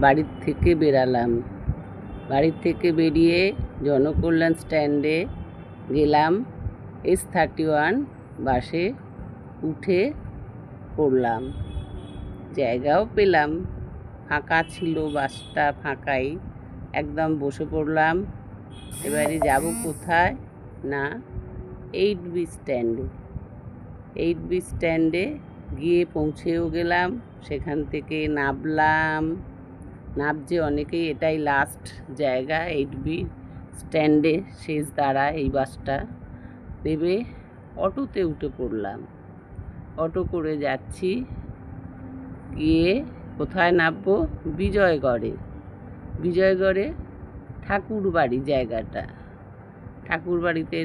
বাড়ির থেকে বেরালাম। বাড়ির থেকে বেরিয়ে জনকল্যাণ স্ট্যান্ডে গেলাম। S31 বাসে উঠে পড়লাম। জায়গাও পেলাম, ফাঁকা ছিল, বাসটা ফাঁকাই, একদম বসে পড়লাম। এবারে যাব কোথায় না 8B স্ট্যান্ডে। 8B স্ট্যান্ডে গিয়ে পৌঁছেও গেলাম। সেখান থেকে নামলাম। নামছে অনেকেই, এটাই লাস্ট জায়গা 8B স্ট্যান্ডে, শেষ দাঁড়ায় এই বাসটা। নেমে অটোতে উঠে পড়লাম। অটো করে যাচ্ছি, গিয়ে কোথায় নামবো? বিজয়গড়ে। বিজয়গড়ে ঠাকুরবাড়ি জায়গাটা, ঠাকুরবাড়িতে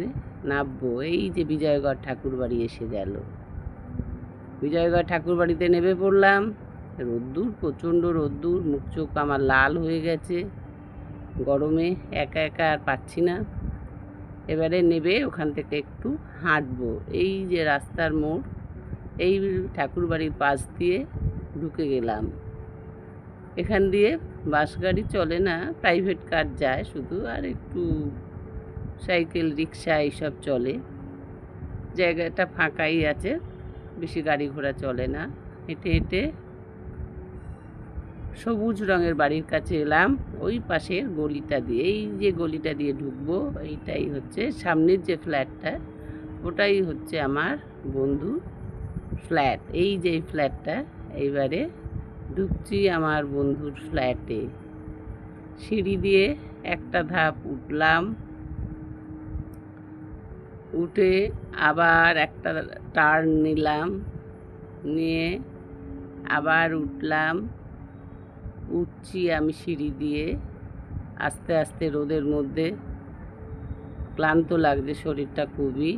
নামবো। এই যে বিজয়গড় ঠাকুরবাড়ি এসে গেল। বিজয়গড় ঠাকুরবাড়িতে নেমে পড়লাম। রোদ্দুর, প্রচণ্ড রোদ্দুর, মুখ চোখ আমার লাল হয়ে গেছে গরমে, একা একা আর পাচ্ছি না। এবারে নেবে ওখান থেকে একটু হাঁটবো। এই যে রাস্তার মোড়, এই ঠাকুরবাড়ির পাশ দিয়ে ঢুকে গেলাম। এখান দিয়ে বাস গাড়ি চলে না, প্রাইভেট কার যায় শুধু, আর একটু সাইকেল রিক্সা এইসব চলে। জায়গাটা ফাঁকাই আছে, বেশি গাড়ি ঘোড়া চলে না। হেঁটে হেঁটে সবুজ রঙের বাড়ির কাছে এলাম। ওই পাশের গলিটা দিয়ে, এই যে গলিটা দিয়ে ঢুকবো, এইটাই হচ্ছে সামনের যে ফ্ল্যাটটা, ওটাই হচ্ছে আমার বন্ধুর ফ্ল্যাট। এই যে ফ্ল্যাটটা, এইবারে ঢুকছি আমার বন্ধুর ফ্ল্যাটে। সিঁড়ি দিয়ে একটা ধাপ উঠলাম, উঠে আবার একটা টার্ন নিলাম, নিয়ে আবার উঠলাম। উঠছি আমি সিঁড়ি দিয়ে আস্তে আস্তে, রোদের মধ্যে ক্লান্ত লাগছে শরীরটা খুবই।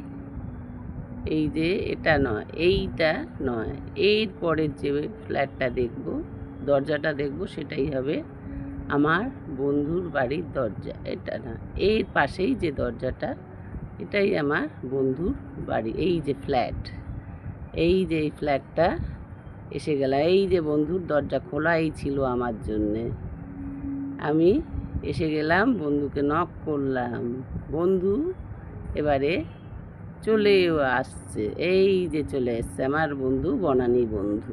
এই যে এটা নয়, এইটা নয়, এর পরের যে ফ্ল্যাটটা দেখব, দরজাটা দেখব, সেটাই হবে আমার বন্ধুর বাড়ির দরজা। এটা না, এর পাশেই যে দরজাটা, এটাই আমার বন্ধুর বাড়ি। এই যে ফ্ল্যাট, এই যে এই ফ্ল্যাটটা এসে গেলাম। এই যে বন্ধুর দরজা খোলাই ছিল আমার জন্যে। আমি এসে গেলাম, বন্ধুকে নক করলাম। বন্ধু এবারে চলেও আসছে। এই যে চলে এসছে আমার বন্ধু, বনানী বন্ধু।